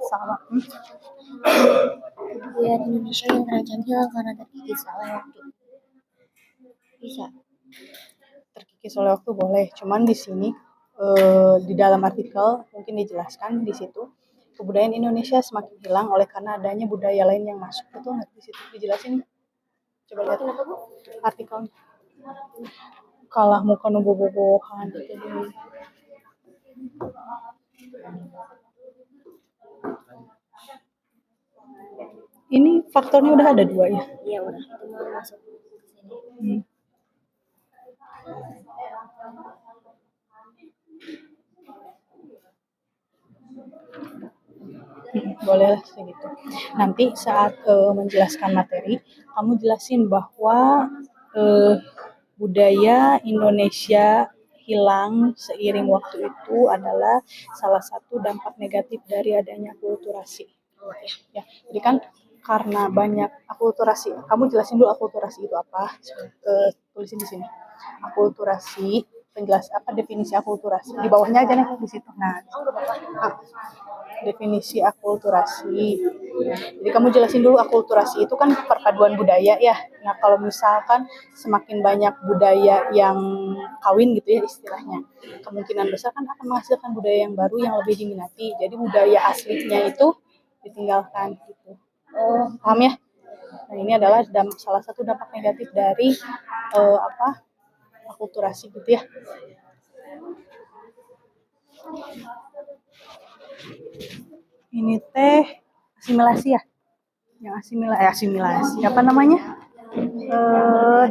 Sama. Budaya di Indonesia yang terancam hilang karena terkikis oleh waktu. Bisa. Terkikis oleh waktu boleh, cuman di sini di dalam artikel mungkin dijelaskan di situ kebudayaan Indonesia semakin hilang oleh karena adanya budaya lain yang masuk. Itu nggak di situ dijelasin? Coba lihat artikel. Kalah muka bobogohan gitu dulu. Ini faktornya udah ada 2 ya? Iya udah, itu mau masuk ke sini. Boleh lah segitu. Nanti saat menjelaskan materi, kamu jelasin bahwa budaya Indonesia hilang seiring waktu itu adalah salah satu dampak negatif dari adanya akulturasi. Ya, jadi kan karena banyak akulturasi, kamu jelasin dulu akulturasi itu apa? Tulisin di sini. Akulturasi, definisi akulturasi. Di bawahnya aja nih di situ. Nah, definisi akulturasi. Jadi kamu jelasin dulu akulturasi itu kan perpaduan budaya ya. Nah kalau misalkan semakin banyak budaya yang kawin gitu ya istilahnya, kemungkinan besar kan akan menghasilkan budaya yang baru yang lebih diminati. Jadi budaya aslinya itu ditinggalkan gitu. Paham ya? Nah ini adalah salah satu dampak negatif dari akulturasi gitu ya. Ini teh asimilasi ya? Yang asimilasi apa namanya?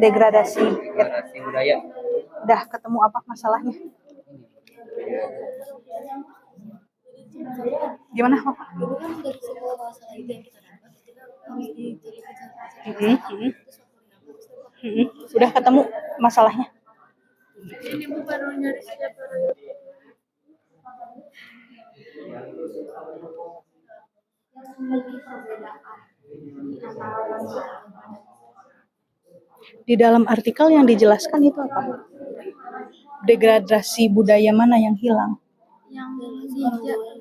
Degradasi budaya. Udah ketemu apa masalahnya? Gimana Bapak? Udah ketemu masalahnya? Ini bukan nyari siapa. Di dalam artikel yang dijelaskan itu apa? Degradasi budaya mana yang hilang? Yang di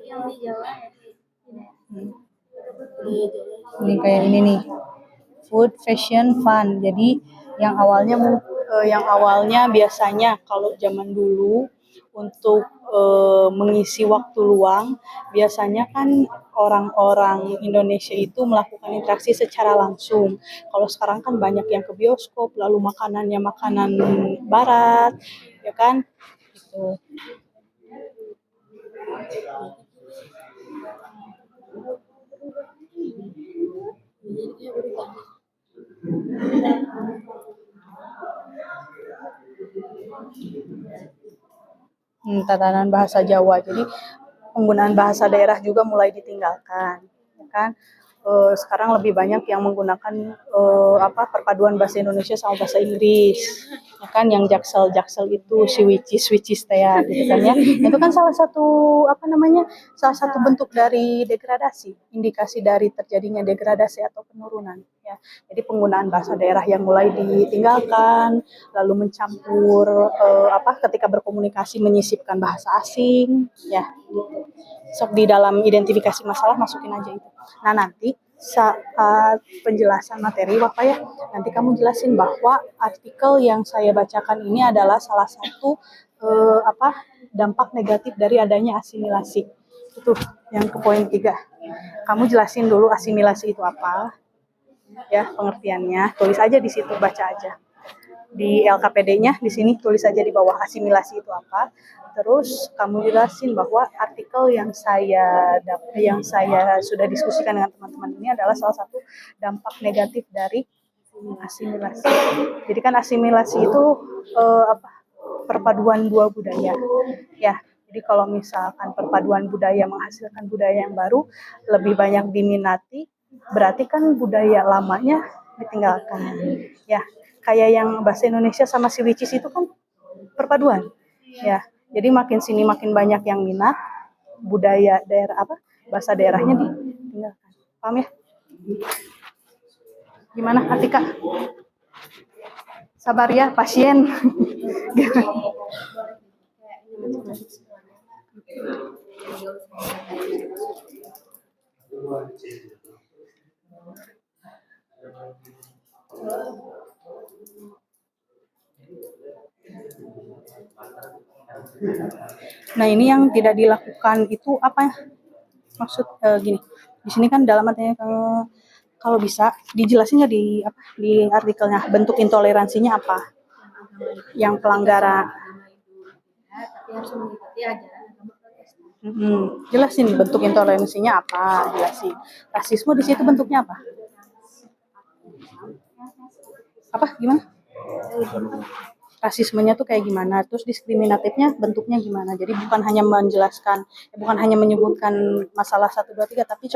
Jawa ya. Ini kayak ini nih, food, fashion, fun. Jadi yang awalnya biasanya kalau zaman dulu untuk mengisi waktu luang, biasanya kan orang-orang Indonesia itu melakukan interaksi secara langsung. Kalau sekarang kan banyak yang ke bioskop, lalu makanannya makanan barat, ya kan? Gitu. Tatanan bahasa Jawa. Jadi penggunaan bahasa daerah juga mulai ditinggalkan, ya kan? Sekarang lebih banyak yang menggunakan perpaduan bahasa Indonesia sama bahasa Inggris, ya kan? Yang jaksel itu si which is teh gitu kan ya. Itu kan salah satu bentuk dari degradasi, indikasi dari terjadinya degradasi atau penurunan ya. Jadi penggunaan bahasa daerah yang mulai ditinggalkan, lalu mencampur ketika berkomunikasi menyisipkan bahasa asing ya. Sok di dalam identifikasi masalah masukin aja itu. Nah nanti saat penjelasan materi Bapak ya, nanti kamu jelasin bahwa artikel yang saya bacakan ini adalah salah satu dampak negatif dari adanya asimilasi. Itu yang ke poin 3. Kamu jelasin dulu asimilasi itu apa, ya pengertiannya. Tulis aja di situ, baca aja. Di LKPD-nya di sini tulis aja di bawah asimilasi itu apa. Terus kamu jelasin bahwa artikel yang saya sudah diskusikan dengan teman-teman ini adalah salah satu dampak negatif dari asimilasi. Jadi kan asimilasi itu perpaduan dua budaya. Ya, jadi Jadi kalau misalkan perpaduan budaya menghasilkan budaya yang baru, lebih banyak diminati, berarti kan budaya lamanya ditinggalkan. Ya, kayak yang bahasa Indonesia sama si Wicis itu kan perpaduan. Ya, jadi makin sini makin banyak yang minat, budaya daerah bahasa daerahnya ditinggalkan. Paham ya? Gimana Atika? Sabar ya, pasien. Nah, ini yang tidak dilakukan itu apa? Maksud gini. Di sini kan dalam artinya kalau bisa dijelasin nggak di artikelnya bentuk intoleransinya apa? Yang pelanggaran. Jelasin bentuk intoleransinya apa? Jelasin. Rasisme di situ bentuknya apa? Apa? Gimana? Rasismenya tuh kayak gimana? Terus diskriminatifnya bentuknya gimana? Jadi bukan hanya menjelaskan, bukan hanya menyebutkan masalah 1, 2, 3, tapi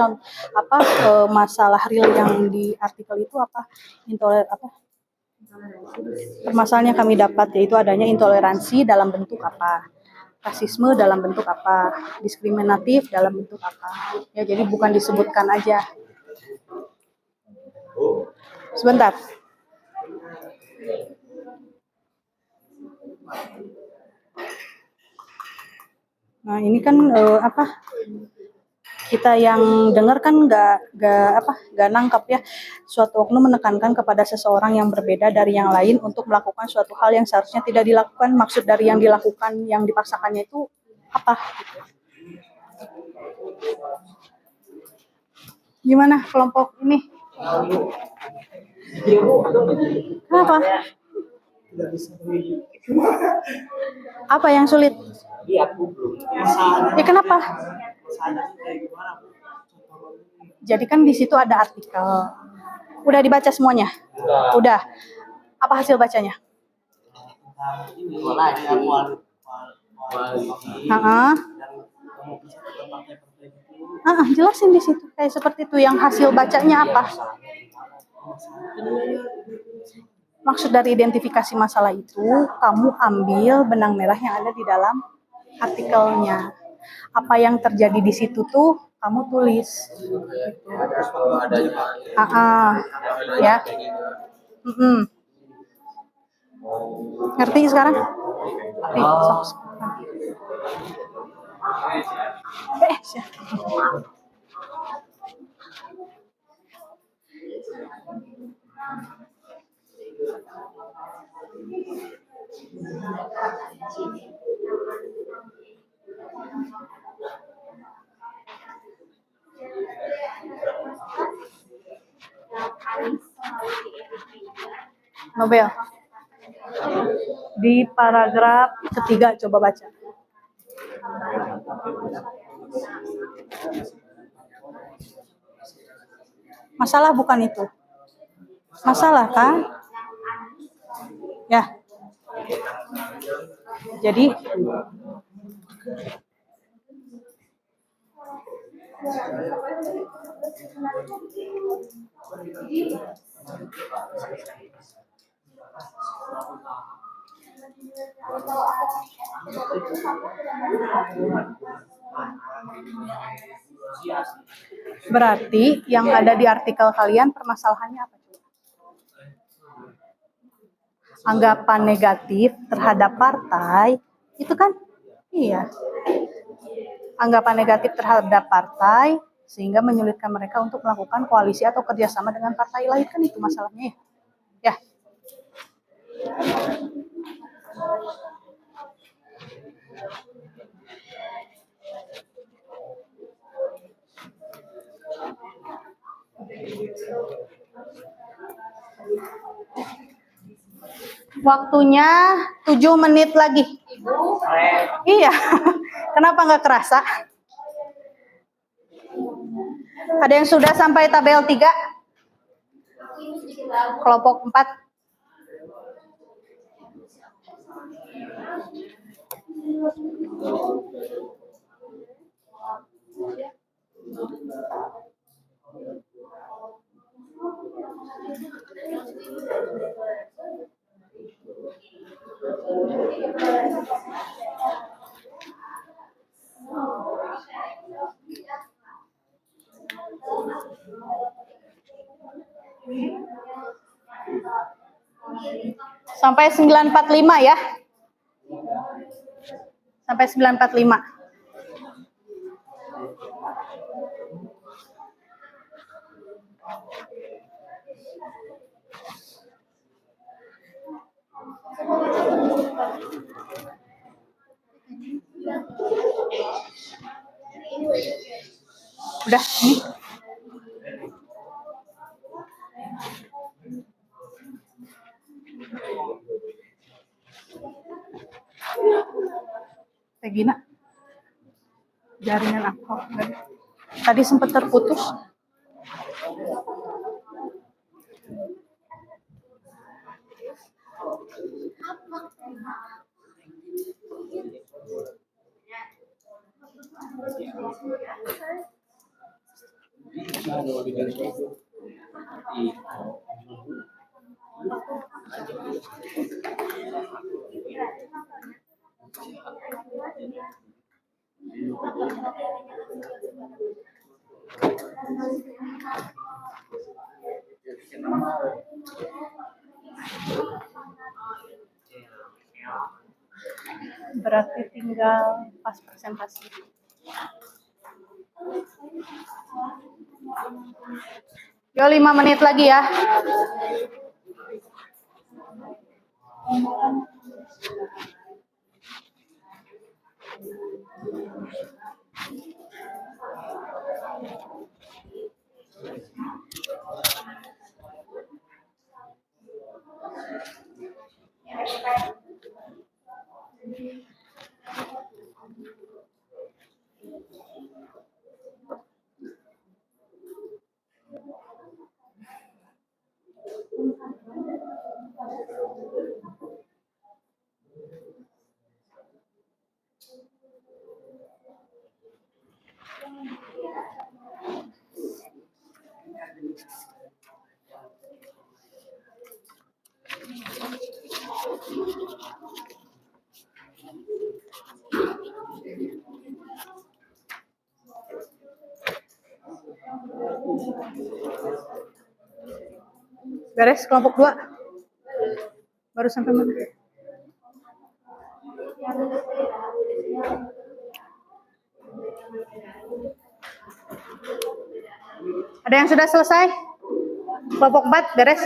masalah real yang di artikel itu apa? Permasalahan yang kami dapat yaitu adanya intoleransi dalam bentuk apa? Rasisme dalam bentuk apa? Diskriminatif dalam bentuk apa? Ya, jadi bukan disebutkan aja. Sebentar. Nah, ini kan kita yang dengar kan nggak nangkap ya. Suatu oknum menekankan kepada seseorang yang berbeda dari yang lain untuk melakukan suatu hal yang seharusnya tidak dilakukan. Maksud dari yang dilakukan, yang dipaksakannya itu apa? Gimana kelompok ini? Kenapa? Apa yang sulit? Ya kenapa? Jadi kan di situ ada artikel. Udah dibaca semuanya? Udah. Apa hasil bacanya? Jelasin di situ. Kayak seperti itu, yang hasil bacanya apa? Maksud dari identifikasi masalah itu, kamu ambil benang merah yang ada di dalam artikelnya. Apa yang terjadi di situ tuh kamu tulis. Ya. Ngerti sekarang? Nobel. Di paragraf ketiga coba baca. Masalah bukan itu. Masalah kan? Ya. Jadi berarti yang ada di artikel kalian permasalahannya apa? Anggapan negatif terhadap partai, itu kan? Iya. Anggapan negatif terhadap partai sehingga menyulitkan mereka untuk melakukan koalisi atau kerjasama dengan partai lain, kan itu masalahnya ya. Waktunya 7 menit lagi. Iya. Kenapa nggak kerasa? Ada yang sudah sampai tabel 3? Kelompok 4? Sampai 945 ya. Sampai 945. Udah, nih. Regina, jaringan aku tadi sempat terputus. Berarti tinggal pas presentasi. Yo, 5 menit lagi ya. Beres kelompok 2. Baru sampai mana? Ada yang sudah selesai? Kelompok 4 beres?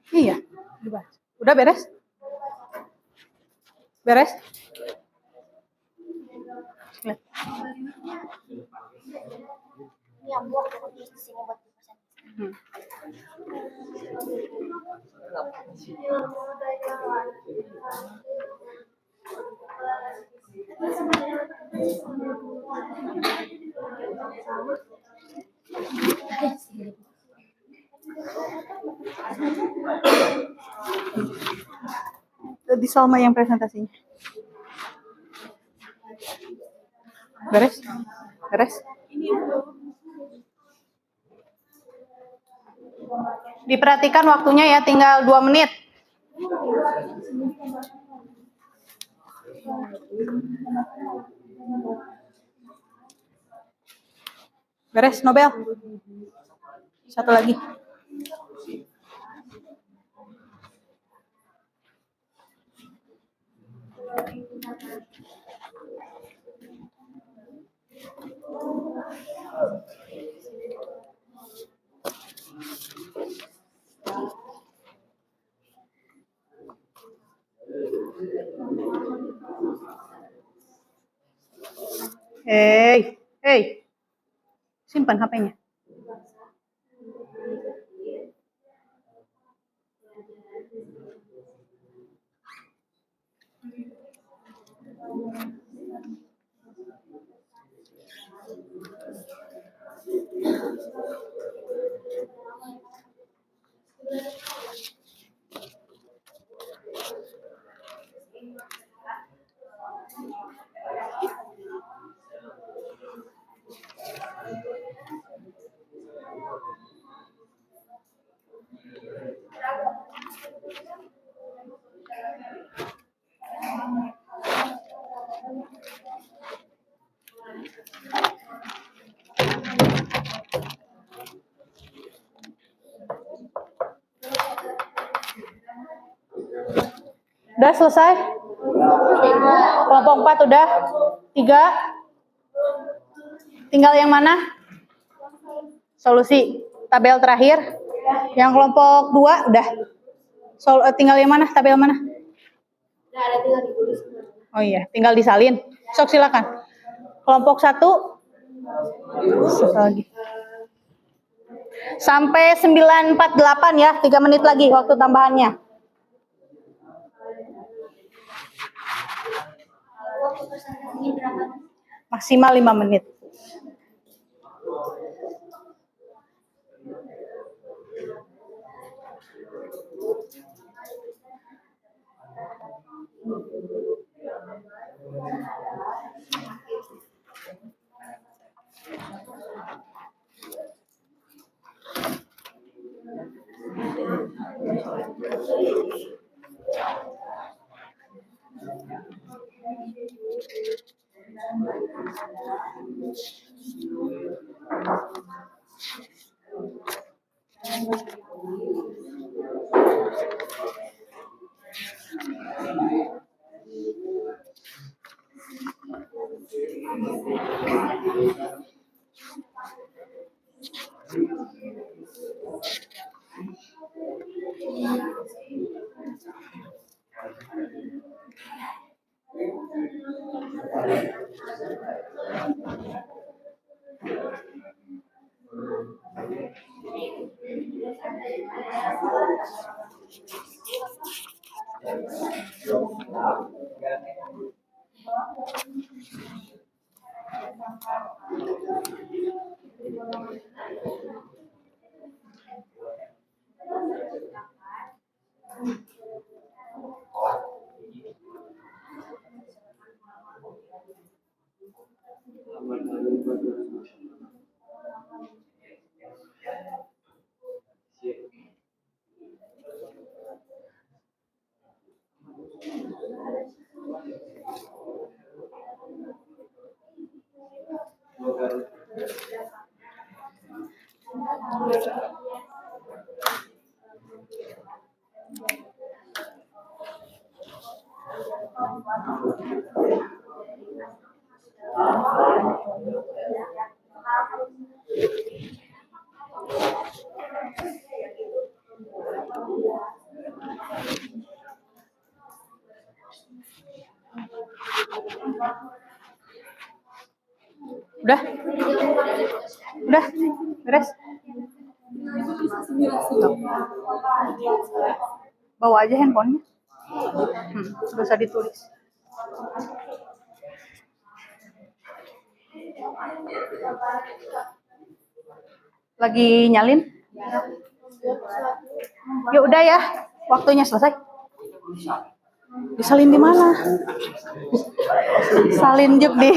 Iya, udah beres? Beres? Yang buat di sini buat Di Salma yang presentasinya. Beres? Beres? Diperhatikan waktunya ya, tinggal 2 menit. Beres, Nobel. Satu lagi. Hei, hei, simpan HP-nya. Udah selesai? Kelompok 4 udah? 3? Tinggal yang mana? Solusi. Tabel terakhir. Yang kelompok 2 udah? Tinggal yang mana? Tabel mana? Nggak ada, tinggal ditulis. Oh iya, tinggal disalin. Sok silakan. Kelompok 1 lagi. Sampai 9.48 ya, 3 menit lagi waktu tambahannya. Maksimal 5 menit. Udah? Udah? Beres? Bawa aja handphonenya. Gak usah ditulis. Lagi nyalin? Ya udah ya, waktunya selesai. Disalin di mana? Salin juk di.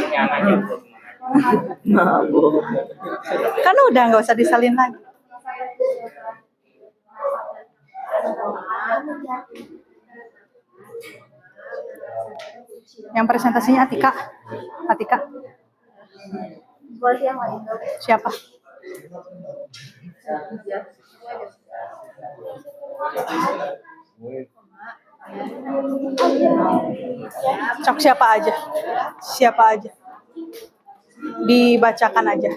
Kan udah nggak usah disalin lagi. Yang presentasinya Atika. Atika. Siapa? Sok siapa aja? Siapa aja? Dibacakan aja.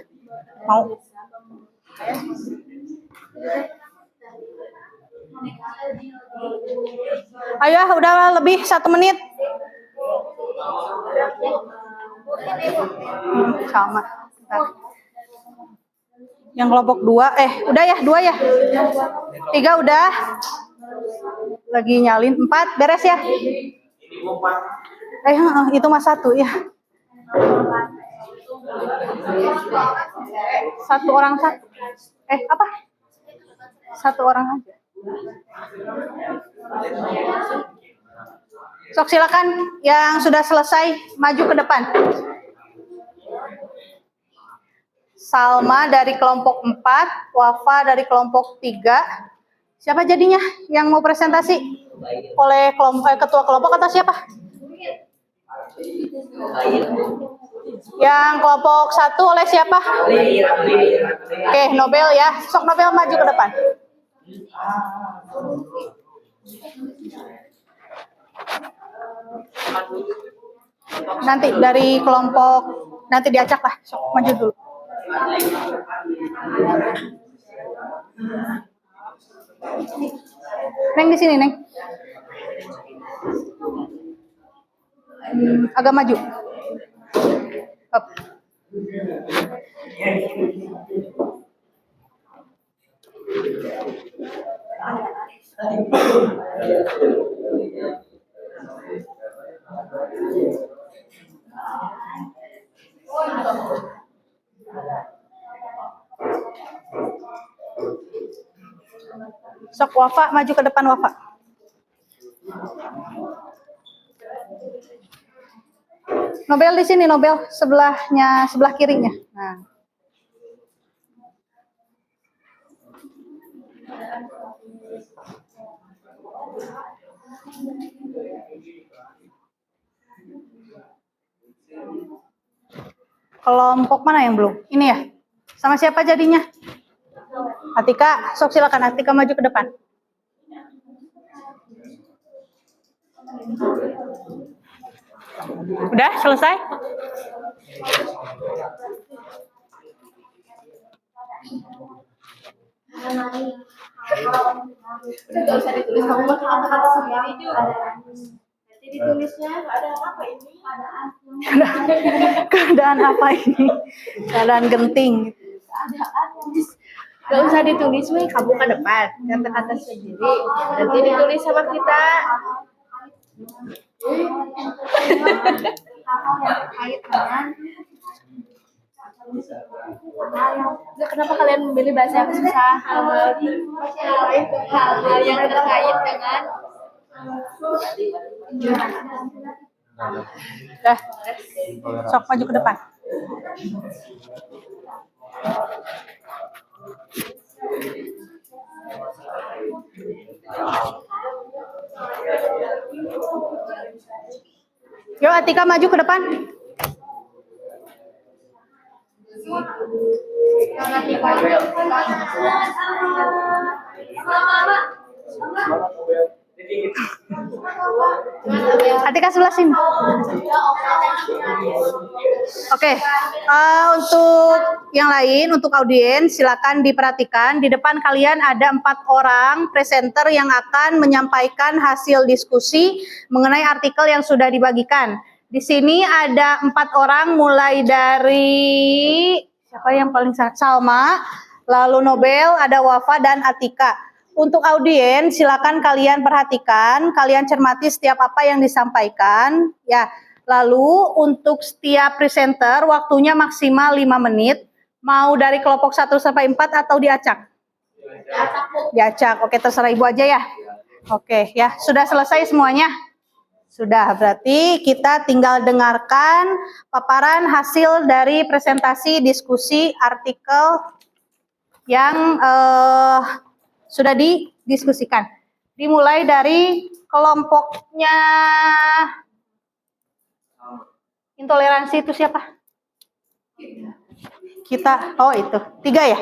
Mau? Ayo, udah lebih 1 menit. Sama. Bentar. Yang kelompok 2, udah ya, 2 ya. 3 udah. Lagi nyalin 4, beres ya. Itu mah 1 ya. 1 orang 1. Apa? 1 orang aja. Sok silakan yang sudah selesai maju ke depan. Salma dari kelompok 4, Wafa dari kelompok 3. Siapa jadinya yang mau presentasi? Oleh ketua kelompok atau siapa? Yang kelompok 1 oleh siapa? Oke, Nobel ya. Sok Nobel maju ke depan. Nanti dari kelompok, nanti diacak lah. Sok maju dulu. Neng di sini, Neng. Agak maju. Up. Sok Wafa maju ke depan, Wafa. Nobel di sini, Nobel sebelahnya, sebelah kirinya. Nah. Kelompok mana yang belum? Ini ya? Sama siapa jadinya? Atika, sok silakan Atika maju ke depan. Udah selesai? Nggak usah ditulis, kamu bakal kata-kata sendiri juga. Nanti ditulisnya ada apa ini? Keadaan apa ini? Keadaan genting. Gak usah ditulis, Mei. Kamu ke depan, kata-kata sendiri. Nanti ditulis sama kita. Nah, kenapa kalian memilih bahasa yang susah? Hal-hal yang terkait dengan Dah, sok maju ke depan. Yuk Atika maju ke depan. Atika sebelah sini. Oke, untuk yang lain, untuk audiens silakan diperhatikan. Di depan kalian ada 4 orang presenter yang akan menyampaikan hasil diskusi mengenai artikel yang sudah dibagikan. Di sini ada 4 orang, mulai dari siapa yang paling Salma, lalu Nobel, ada Wafa dan Atika. Untuk audiens, silakan kalian perhatikan, kalian cermati setiap apa yang disampaikan. Ya, lalu untuk setiap presenter waktunya maksimal 5 menit. Mau dari kelompok 1 sampai 4 atau diacak? Diacak. Oke, terserah Ibu aja ya. Oke, ya sudah selesai semuanya. Sudah, berarti kita tinggal dengarkan paparan hasil dari presentasi diskusi artikel yang sudah didiskusikan. Dimulai dari kelompoknya intoleransi itu siapa? Kita, oh itu, 3 ya?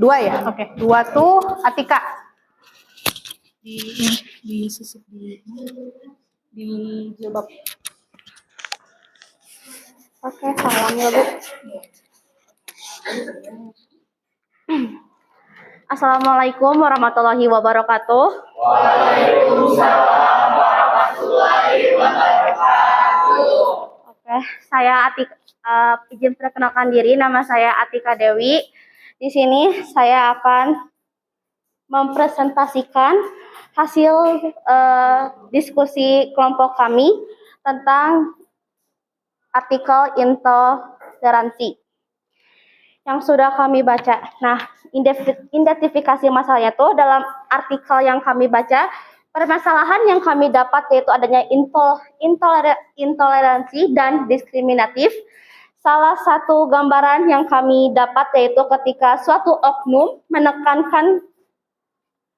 2 ya? Oke, 2 tuh Atika. di sisip di jilbab. Oke, salam ya, Bu. Assalamualaikum warahmatullahi wabarakatuh. Waalaikumsalam warahmatullahi wabarakatuh. Oke, saya izin perkenalkan diri, nama saya Atika Dewi. Di sini saya akan mempresentasikan hasil diskusi kelompok kami tentang artikel intoleransi yang sudah kami baca. Nah, identifikasi masalahnya itu dalam artikel yang kami baca, permasalahan yang kami dapat yaitu adanya intoleransi dan diskriminatif. Salah satu gambaran yang kami dapat yaitu ketika suatu oknum menekankan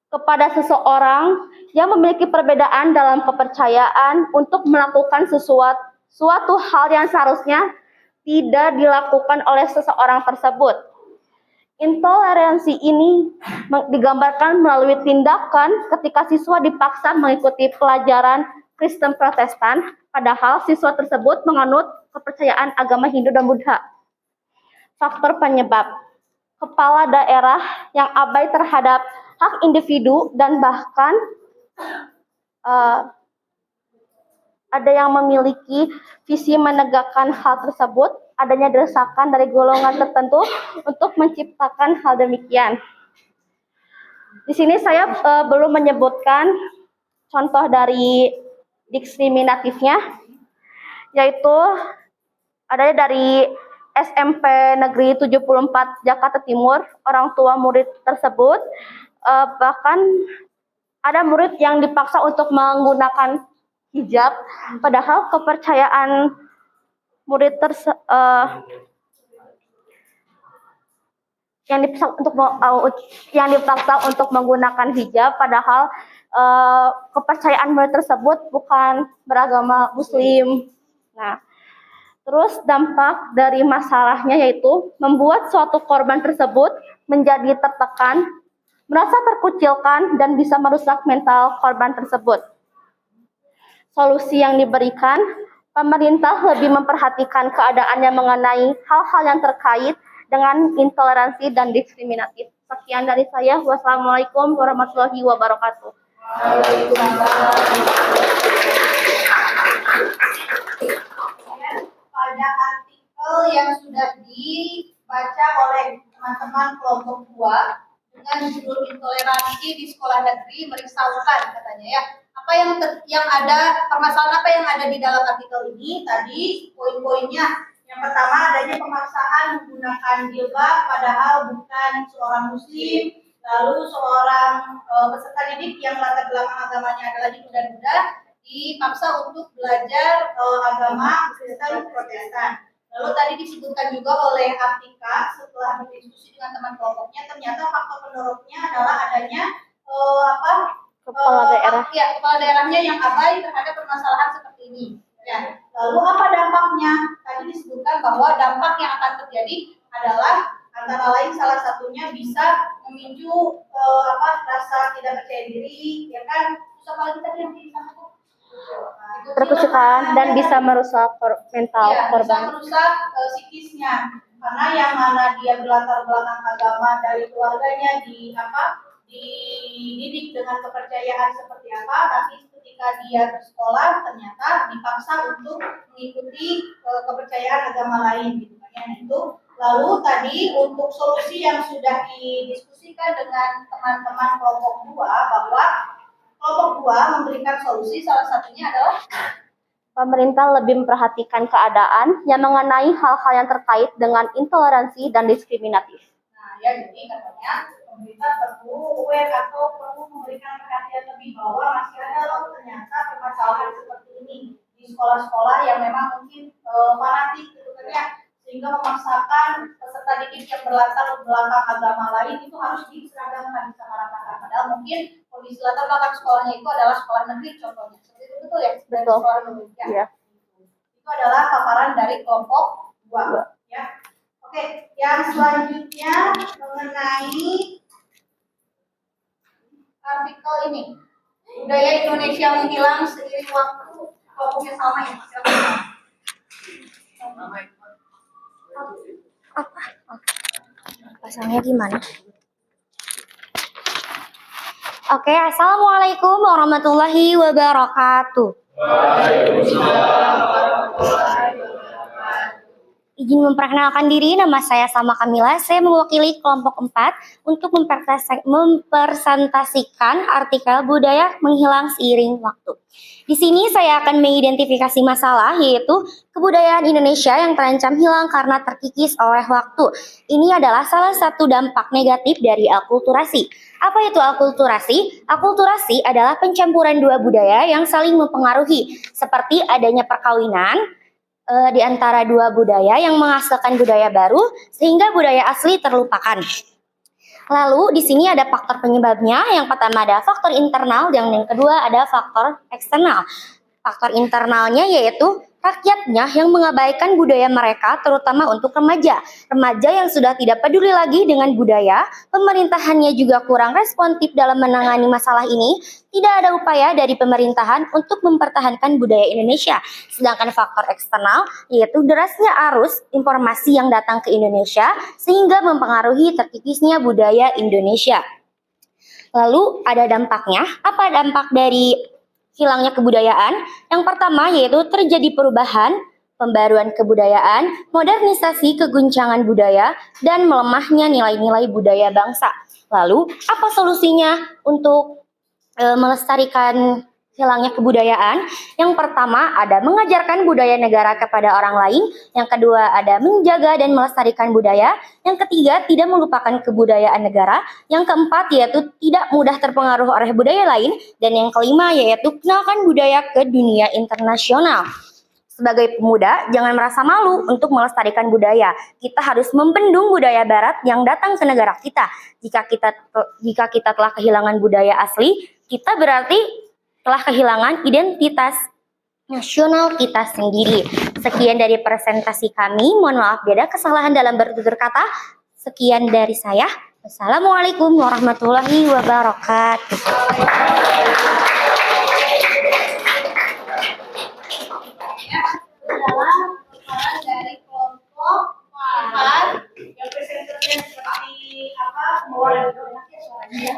kepada seseorang yang memiliki perbedaan dalam kepercayaan untuk melakukan suatu hal yang seharusnya tidak dilakukan oleh seseorang tersebut. Intoleransi ini digambarkan melalui tindakan ketika siswa dipaksa mengikuti pelajaran Kristen Protestan, padahal siswa tersebut menganut kepercayaan agama Hindu dan Buddha. Faktor penyebab: kepala daerah yang abai terhadap hak individu dan bahkan ada yang memiliki visi menegakkan hal tersebut, adanya desakan dari golongan tertentu untuk menciptakan hal demikian. Di sini saya belum menyebutkan contoh dari diskriminatifnya, yaitu adanya dari SMP Negeri 74 Jakarta Timur, orang tua murid tersebut, bahkan ada murid yang dipaksa untuk menggunakan hijab, padahal kepercayaan murid yang dipaksa untuk menggunakan hijab, padahal kepercayaan murid tersebut bukan beragama Muslim. Nah, terus dampak dari masalahnya yaitu membuat suatu korban tersebut menjadi tertekan, merasa terkucilkan, dan bisa merusak mental korban tersebut. Solusi yang diberikan, pemerintah lebih memperhatikan keadaannya mengenai hal-hal yang terkait dengan intoleransi dan diskriminatif. Sekian dari saya. Wassalamualaikum warahmatullahi wabarakatuh. Pada artikel yang sudah dibaca oleh teman-teman kelompok 2 dengan judul intoleransi di sekolah negeri merisaukan katanya ya. Apa yang ada, permasalahan apa yang ada di dalam artikel ini? Tadi poin-poinnya, yang pertama adanya pemaksaan menggunakan jilbab padahal bukan seorang muslim, lalu seorang peserta didik yang latar belakang agamanya adalah Hindu dan Buddha dipaksa untuk belajar agama Kristen Protestan. Lalu tadi disebutkan juga oleh Artika setelah berdiskusi dengan teman kelompoknya, ternyata faktor pendorongnya adalah adanya kepala daerahnya yang abai terhadap permasalahan seperti ini. Ya. Lalu apa dampaknya? Tadi disebutkan bahwa dampak yang akan terjadi adalah antara lain salah satunya bisa memicu rasa tidak percaya diri, ya kan? Terus apa lagi tadi yang disebut? Terkucilkan dan bisa merusak mental korban. Bisa merusak psikisnya, karena yang mana dia berlatar belakang agama dari keluarganya dididik dengan kepercayaan seperti apa, tapi ketika dia bersekolah ternyata dipaksa untuk mengikuti kepercayaan agama lain gitu kan ya. Itu lalu tadi untuk solusi yang sudah didiskusikan dengan teman-teman kelompok 2 bahwa kelompok 2 memberikan solusi, salah satunya adalah pemerintah lebih memperhatikan keadaan yang mengenai hal-hal yang terkait dengan intoleransi dan diskriminatif. Nah, ya jadi katanya pemerintah perlu aware atau perlu memberikan perhatian lebih bahwa masih ada loh ternyata permasalahan seperti ini di sekolah-sekolah yang memang mungkin fanatik gitu kan ya, sehingga memaksakan peserta didik yang berlatar belakang agama lain itu harus diseragamkan sama rata-rata. Padahal mungkin kondisi latar belakang sekolahnya itu adalah sekolah negeri contohnya. Seperti itu betul ya? Betul. Sekolah negeri. Ya. Itu adalah paparan dari kelompok 2 ya. Oke, yang selanjutnya mengenai artikel ini. budaya Indonesia menghilang seiring waktu. Kelompoknya sama ya, silakan. Pasangnya gimana? Oke, assalamualaikum warahmatullahi wabarakatuh. Izin memperkenalkan diri, nama saya Salma Kamila. Saya mewakili kelompok 4 untuk mempresentasikan artikel budaya menghilang seiring waktu. Di sini saya akan mengidentifikasi masalah, yaitu kebudayaan Indonesia yang terancam hilang karena terkikis oleh waktu. Ini adalah salah satu dampak negatif dari akulturasi. Apa itu akulturasi? Akulturasi adalah pencampuran dua budaya yang saling mempengaruhi, seperti adanya perkawinan di antara dua budaya yang menghasilkan budaya baru sehingga budaya asli terlupakan. Lalu di sini ada faktor penyebabnya. Yang pertama ada faktor internal, yang kedua ada faktor eksternal. Faktor internalnya yaitu rakyatnya yang mengabaikan budaya mereka, terutama untuk remaja. Remaja yang sudah tidak peduli lagi dengan budaya, pemerintahannya juga kurang responsif dalam menangani masalah ini. Tidak ada upaya dari pemerintahan untuk mempertahankan budaya Indonesia. Sedangkan faktor eksternal yaitu derasnya arus informasi yang datang ke Indonesia sehingga mempengaruhi terkikisnya budaya Indonesia. Lalu ada dampaknya. Apa dampak dari hilangnya kebudayaan? Yang pertama yaitu terjadi perubahan, pembaruan kebudayaan, modernisasi keguncangan budaya, dan melemahnya nilai-nilai budaya bangsa. Lalu, apa solusinya untuk melestarikan hilangnya kebudayaan? Yang pertama ada mengajarkan budaya negara kepada orang lain. Yang kedua ada menjaga dan melestarikan budaya. Yang ketiga tidak melupakan kebudayaan negara. Yang keempat yaitu tidak mudah terpengaruh oleh budaya lain. Dan yang kelima yaitu kenalkan budaya ke dunia internasional. Sebagai pemuda, jangan merasa malu untuk melestarikan budaya. Kita harus membendung budaya barat yang datang ke negara kita. Jika kita telah kehilangan budaya asli, kita berarti telah kehilangan identitas nasional kita sendiri. Sekian dari presentasi kami. Mohon maaf bila ada kesalahan dalam bertutur kata. Sekian dari saya. Wassalamualaikum warahmatullahi wabarakatuh. Adalah perubahan dari kelompok 4 yang presenternya seperti apa, membawa suaranya.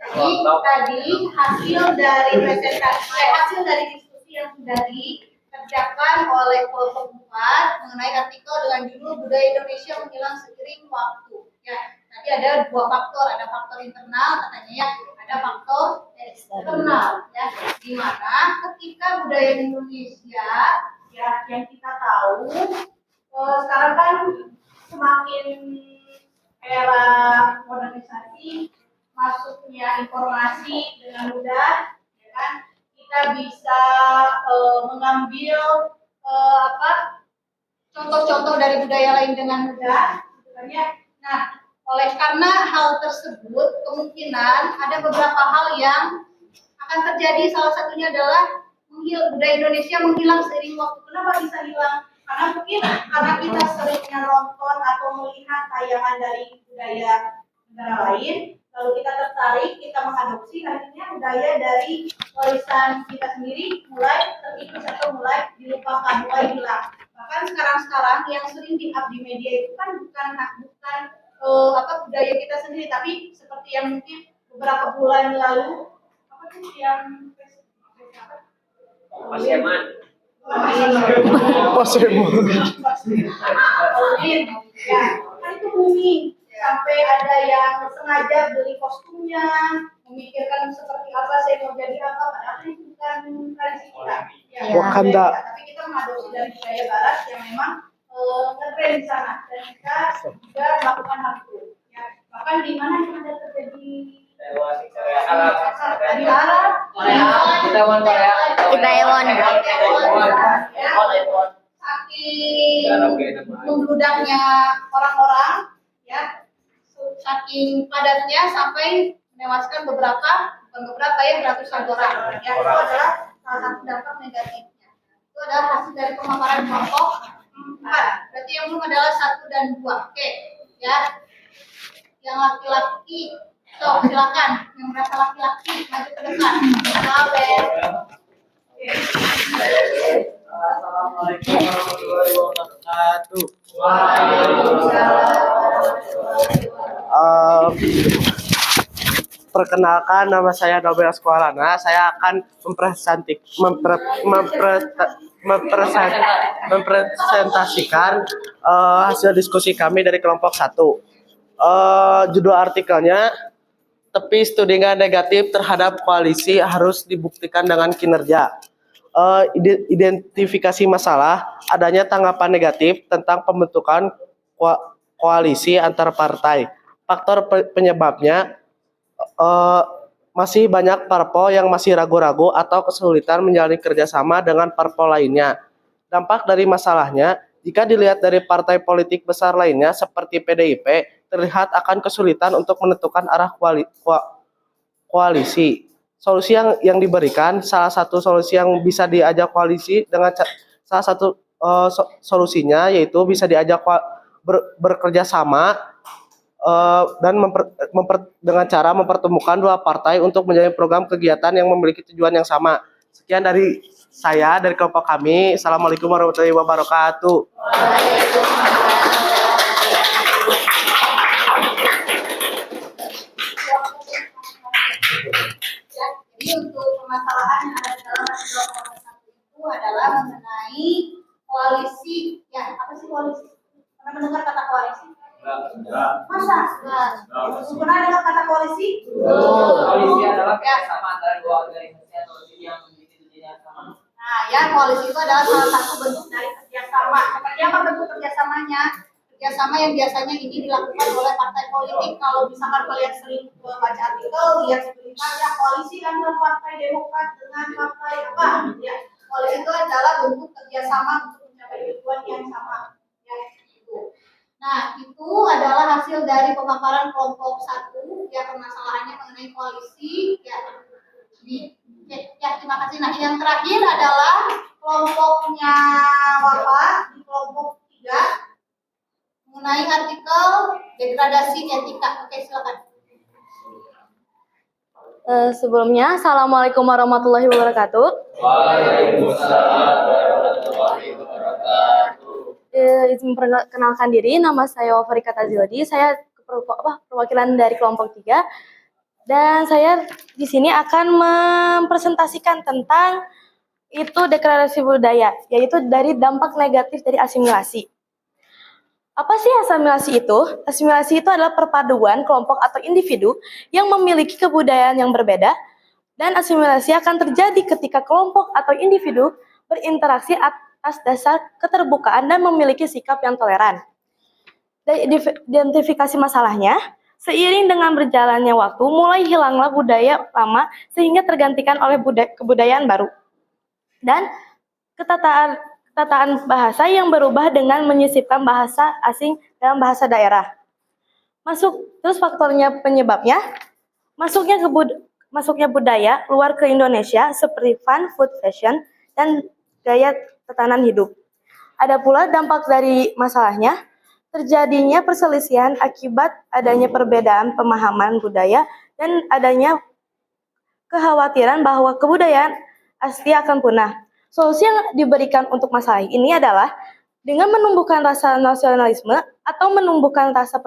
Jadi tadi hasil dari presentasi, hasil dari diskusi yang sudah dikerjakan oleh kelompok 4 mengenai artikel dengan judul Budaya Indonesia Menghilang Seiring Waktu. Ya, tadi ada dua faktor, ada faktor internal katanya ya, ada faktor eksternal ya, di mana ketika budaya Indonesia ya yang kita tahu sekarang kan semakin era modernisasi, masuknya informasi dengan mudah, ya kan? Kita bisa mengambil contoh-contoh dari budaya lain dengan mudah, sebenarnya. Nah, oleh karena hal tersebut, kemungkinan ada beberapa hal yang akan terjadi. Salah satunya adalah budaya Indonesia menghilang seiring waktu. Kenapa bisa hilang? Karena mungkin karena kita seringnya nonton atau melihat tayangan dari budaya negara lain, lalu kita tertarik, kita mengadopsi, akhirnya budaya dari warisan kita sendiri mulai terkikis atau mulai dilupakan, mulai hilang. Bahkan sekarang yang sering di-up di media itu kan bukan budaya kita sendiri, tapi seperti yang mungkin beberapa bulan lalu yang Paseman. Ya, kan itu booming. Sampai ada yang sengaja beli kostumnya, memikirkan seperti apa saya mau jadi apa, padahal itu bukan tradisi kita. Ya, Wakanda. Tapi kita mengadopsi dari budaya barat yang memang ngetren di sana, dan kita juga melakukan hal itu. Ya, bahkan di mana yang ada terjadi di Arab, Itaewon Korea. Saking membludaknya orang-orang, ya, saking padatnya sampai menewaskan ratusan orang. Ya, itu adalah salah satu dampak negatifnya. Itu adalah hasil dari pemaparan kelompok 4. Berarti yang belum adalah 1 dan 2. Oke, ya. Yang laki-laki So, silakan yang merasa laki-laki maju ke depan. Abel. Assalamualaikum warahmatullahi wabarakatuh. Perkenalkan, nama saya Nobel Askualana. Saya akan mempresentasikan hasil diskusi kami dari kelompok 1. Judul artikelnya, tepi tudingan negatif terhadap koalisi harus dibuktikan dengan kinerja. Identifikasi masalah adanya tanggapan negatif tentang pembentukan koalisi antar partai. Faktor penyebabnya masih banyak parpol yang masih ragu-ragu atau kesulitan menjalin kerjasama dengan parpol lainnya. Dampak dari masalahnya, jika dilihat dari partai politik besar lainnya seperti PDIP, terlihat akan kesulitan untuk menentukan arah koalisi. Solusi yang diberikan, salah satu solusi yang bisa diajak koalisi dengan salah satu solusinya yaitu bisa diajak bekerja sama dan dengan cara mempertemukan dua partai untuk menjalin program kegiatan yang memiliki tujuan yang sama. Sekian dari saya, dari kelompok kami. Assalamualaikum warahmatullahi wabarakatuh. Jadi untuk permasalahan yang ada dalam hasil kelompok 1 itu adalah mengenai koalisi. Ya, apa sih koalisi? Pernah mendengar kata koalisi? Masa? Pernah dengar kata koalisi? Koalisi adalah kerjasama antara dua organisasi atau yang memiliki tujuan yang sama. Nah, ya, koalisi itu adalah salah satu bentuk dari kerjasama. Seperti apa bentuk kerjasamanya? Kerjasama yang biasanya ini dilakukan oleh partai politik. Kalau misalkan kalian sering baca artikel, lihat berita ya koalisi antara partai Demokrat dengan partai apa? Ya, koalisi itu adalah bentuk kerjasama untuk mencapai tujuan yang sama. Ya, itu. Nah, itu adalah hasil dari pemaparan kelompok 1 ya, permasalahannya mengenai koalisi ya. Ya, terima kasih. Nah, yang terakhir adalah kelompoknya Bapak di kelompok 3 mengenai artikel degradasi etika. Oke, silakan. Sebelumnya, Assalamualaikum warahmatullahi wabarakatuh. Waalaikumsalam warahmatullahi wabarakatuh. Izin perkenalkan diri, nama saya Wafarika Tazildi. Saya perwakilan dari kelompok 3. Dan saya di sini akan mempresentasikan tentang itu degradasi budaya, yaitu dari dampak negatif dari asimilasi. Apa sih asimilasi itu? Asimilasi itu adalah perpaduan kelompok atau individu yang memiliki kebudayaan yang berbeda, dan asimilasi akan terjadi ketika kelompok atau individu berinteraksi atas dasar keterbukaan dan memiliki sikap yang toleran. Dari identifikasi masalahnya, seiring dengan berjalannya waktu, mulai hilanglah budaya lama sehingga tergantikan oleh kebudayaan baru. Dan ketataan bahasa yang berubah dengan menyisipkan bahasa asing dalam bahasa daerah. Terus faktornya penyebabnya, masuknya budaya luar ke Indonesia seperti fun, food, fashion, dan gaya tatanan hidup. Ada pula dampak dari masalahnya, terjadinya perselisihan akibat adanya perbedaan pemahaman budaya dan adanya kekhawatiran bahwa kebudayaan asli akan punah. Solusi yang diberikan untuk masalah ini adalah dengan menumbuhkan rasa nasionalisme atau menumbuhkan rasa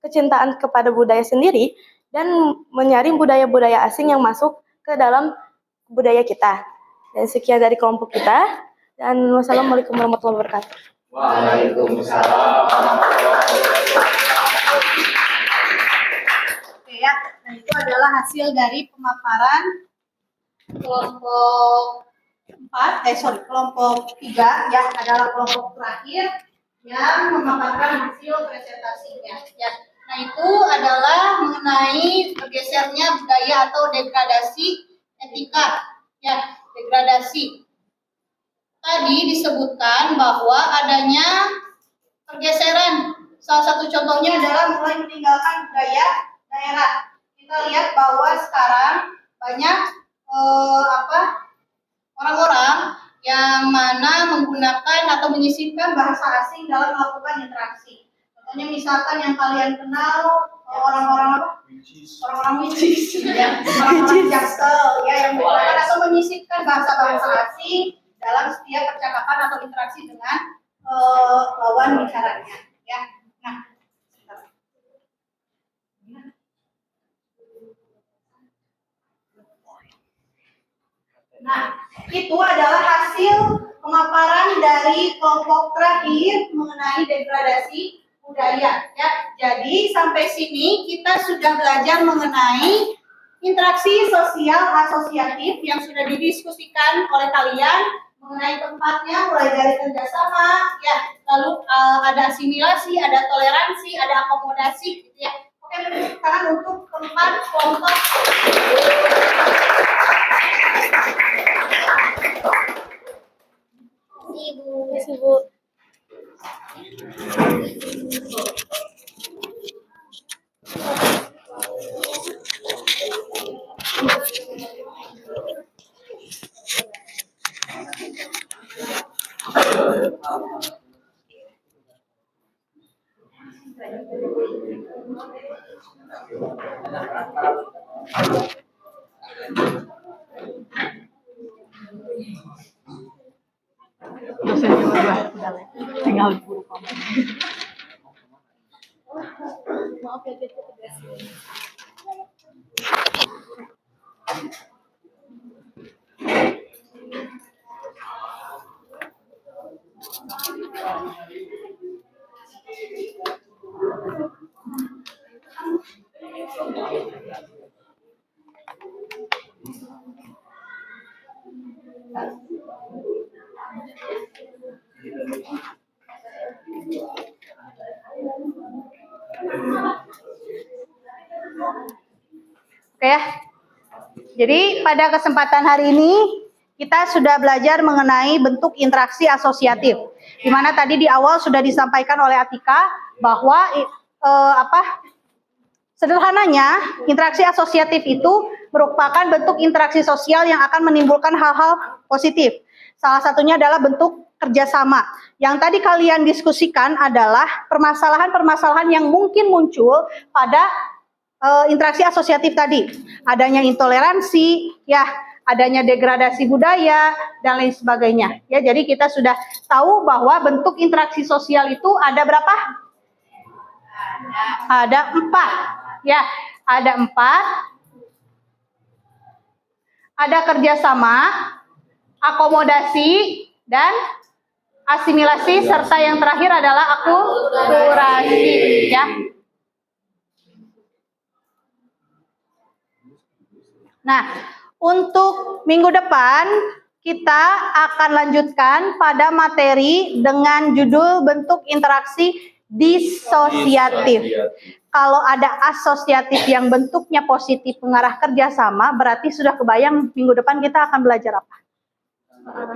kecintaan kepada budaya sendiri dan menyaring budaya-budaya asing yang masuk ke dalam budaya kita. Dan sekian dari kelompok kita. Dan wassalamualaikum warahmatullahi wabarakatuh. Waalaikumsalam warahmatullahi wabarakatuh. Oke ya, nah itu adalah hasil dari pemaparan kelompok kelompok 3 ya, adalah kelompok terakhir yang memaparkan hasil presentasinya ya. Nah, itu adalah mengenai bergesernya budaya atau degradasi etika ya, degradasi. Tadi disebutkan bahwa adanya pergeseran. Salah satu contohnya adalah mulai meninggalkan budaya daerah. Kita lihat bahwa sekarang banyak orang-orang yang mana menggunakan atau menyisipkan bahasa asing dalam melakukan interaksi. Contohnya misalkan yang kalian kenal orang-orang apa? Orang-orang which ya, orang-orang jaksel ya yang menggunakan atau menyisipkan bahasa-bahasa asing dalam setiap percakapan atau interaksi dengan lawan bicaranya ya. Nah, itu adalah hasil pemaparan dari kelompok terakhir mengenai degradasi budaya ya. Jadi sampai sini kita sudah belajar mengenai interaksi sosial asosiatif yang sudah didiskusikan oleh kalian mengenai tempatnya mulai dari kerjasama ya, lalu ada asimilasi, ada toleransi, ada akomodasi gitu ya. Oke, beri tepuk tangan untuk tempat kelompok. Ibu. Dosennya udah tinggal guru kamu. Maaf ya, gitu. Oke ya. Jadi pada kesempatan hari ini kita sudah belajar mengenai bentuk interaksi asosiatif. Di mana tadi di awal sudah disampaikan oleh Atika bahwa sederhananya interaksi asosiatif itu merupakan bentuk interaksi sosial yang akan menimbulkan hal-hal positif. Salah satunya adalah bentuk kerjasama. Yang tadi kalian diskusikan adalah permasalahan-permasalahan yang mungkin muncul pada interaksi asosiatif tadi, adanya intoleransi, ya, adanya degradasi budaya dan lain sebagainya. Ya, jadi kita sudah tahu bahwa bentuk interaksi sosial itu ada berapa? Ada 4. Ya, ada 4. Ada kerjasama, akomodasi, dan asimilasi, serta yang terakhir adalah akulturasi. Ya. Nah, untuk minggu depan kita akan lanjutkan pada materi dengan judul bentuk interaksi disosiatif. Kalau ada asosiatif yang bentuknya positif mengarah kerjasama, berarti sudah kebayang minggu depan kita akan belajar apa?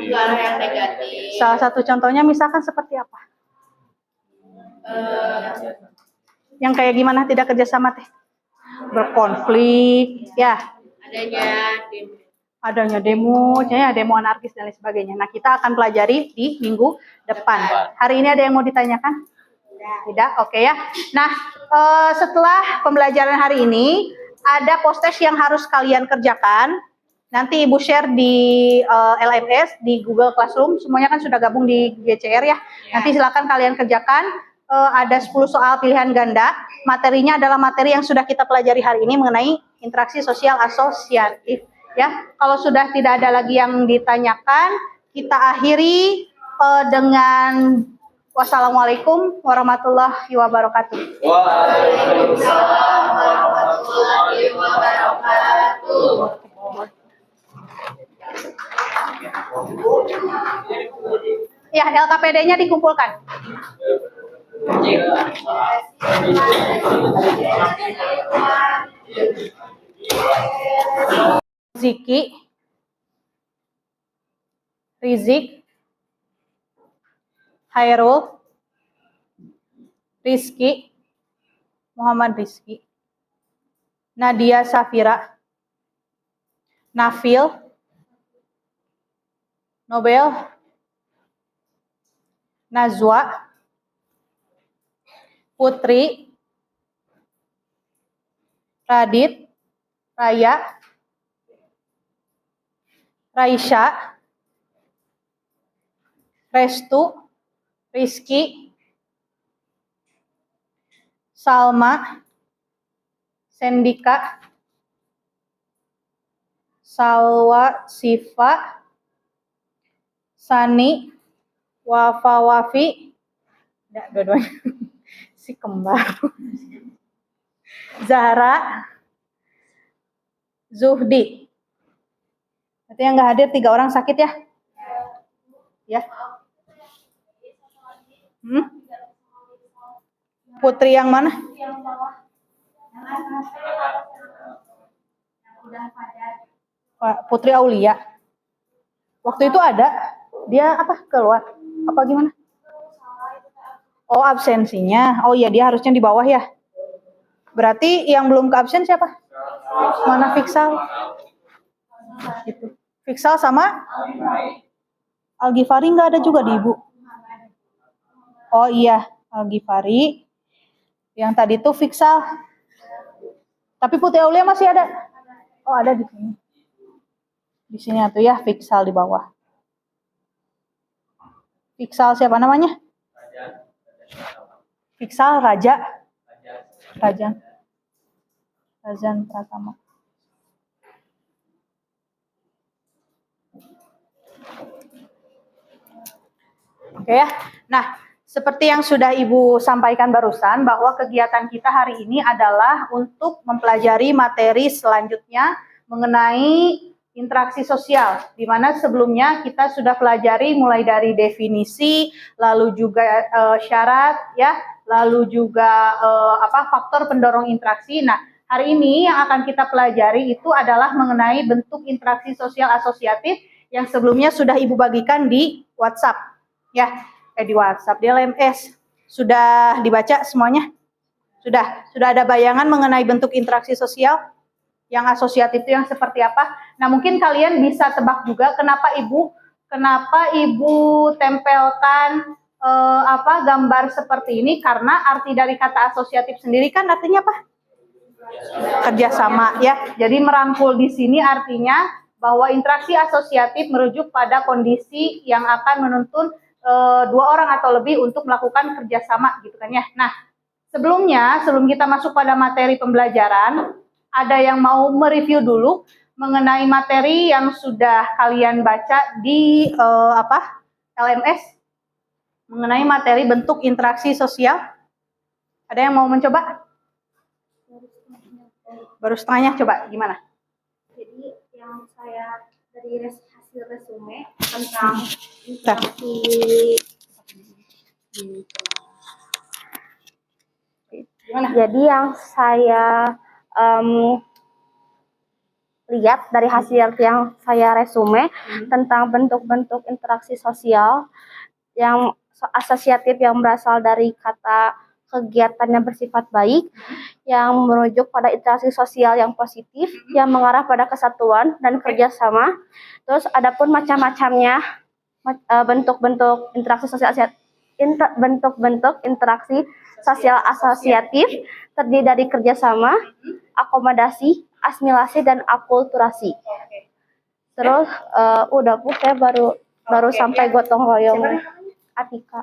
Yang negatif. Salah satu contohnya misalkan seperti apa? Yang kayak gimana tidak kerjasama teh? Berkonflik, ya. Adanya demo, ya, demo anarkis dan lain sebagainya. Nah, kita akan pelajari di minggu depan. Hari ini ada yang mau ditanyakan? Tidak, oke ya. Nah, setelah pembelajaran hari ini, ada post-test yang harus kalian kerjakan. Nanti Ibu share di LMS, di Google Classroom. Semuanya kan sudah gabung di GCR ya. Nanti silakan kalian kerjakan. Ada 10 soal pilihan ganda. Materinya adalah materi yang sudah kita pelajari hari ini mengenai interaksi sosial asosiatif. Ya, kalau sudah tidak ada lagi yang ditanyakan, kita akhiri dengan wassalamualaikum warahmatullahi wabarakatuh. Waalaikumsalam warahmatullahi wabarakatuh. Ya, LKPD-nya dikumpulkan. Ziki, Rizik, Hairul, Rizky, Muhammad Rizky, Nadia Safira, Nafil, Nobel, Nazwa, Putri, Radit, Raya, Raisya, Restu, Rizky, Salma, Sendika, Salwa, Siva, Sani, Wafa, Wafi, dua-duanya, si kembar, Zahra, Zuhdi. Berarti yang nggak hadir 3 orang sakit ya? Ya. Putri yang mana? Putri Aulia. Waktu itu ada, dia apa keluar? Apa gimana? Oh, absensinya. Oh iya, dia harusnya di bawah ya. Berarti yang belum ke absen siapa? Mana Fiksal? Gitu. Fiksal sama Al-Ghifari nggak ada juga di Ibu. Oh iya, Al-Ghifari. Yang tadi tuh Fiksal. Tapi Putri Aulia masih ada. Oh, ada di sini. Di sini tuh ya, Fiksal di bawah. Fiksal siapa namanya? Fiksal Raja. Rajan Pratama. Oke ya. Nah, seperti yang sudah Ibu sampaikan barusan bahwa kegiatan kita hari ini adalah untuk mempelajari materi selanjutnya mengenai interaksi sosial, di mana sebelumnya kita sudah pelajari mulai dari definisi, lalu juga syarat, ya, lalu juga faktor pendorong interaksi. Nah, hari ini yang akan kita pelajari itu adalah mengenai bentuk interaksi sosial asosiatif yang sebelumnya sudah Ibu bagikan di WhatsApp, ya, di WhatsApp, di LMS. Sudah dibaca semuanya? Sudah ada bayangan mengenai bentuk interaksi sosial? Yang asosiatif itu yang seperti apa? Nah, mungkin kalian bisa tebak juga kenapa Ibu tempelkan gambar seperti ini, karena arti dari kata asosiatif sendiri kan artinya apa? Kerjasama, ya. Jadi merangkul di sini artinya bahwa interaksi asosiatif merujuk pada kondisi yang akan menuntun 2 orang atau lebih untuk melakukan kerjasama, gitu kan ya. Nah, sebelum kita masuk pada materi pembelajaran, ada yang mau mereview dulu mengenai materi yang sudah kalian baca di LMS mengenai materi bentuk interaksi sosial? Ada yang mau mencoba? Baru setengahnya, coba gimana? Jadi yang saya dari hasil resume tentang interaksi Gimana? Jadi yang saya lihat dari hasil yang saya resume tentang bentuk-bentuk interaksi sosial yang asosiatif yang berasal dari kata kegiatan yang bersifat baik, yang merujuk pada interaksi sosial yang positif, yang mengarah pada kesatuan dan kerjasama. Terus adapun macam-macamnya bentuk-bentuk interaksi sosial bentuk-bentuk interaksi sosial asosiatif terdiri dari kerjasama, akomodasi, asimilasi, dan akulturasi. Terus udah Bu, saya baru sampai gotong royong Atika.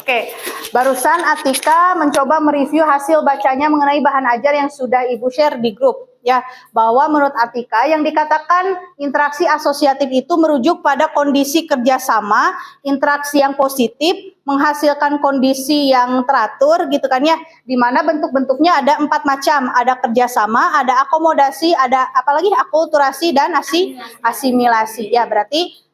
Oke, barusan Atika mencoba mereview hasil bacanya mengenai bahan ajar yang sudah Ibu share di grup, ya, bahwa menurut Atika yang dikatakan interaksi asosiatif itu merujuk pada kondisi kerjasama, interaksi yang positif, menghasilkan kondisi yang teratur, gitu kan ya, di mana bentuk-bentuknya ada 4 macam, ada kerjasama, ada akomodasi, ada apalagi akulturasi dan asimilasi, ya. Berarti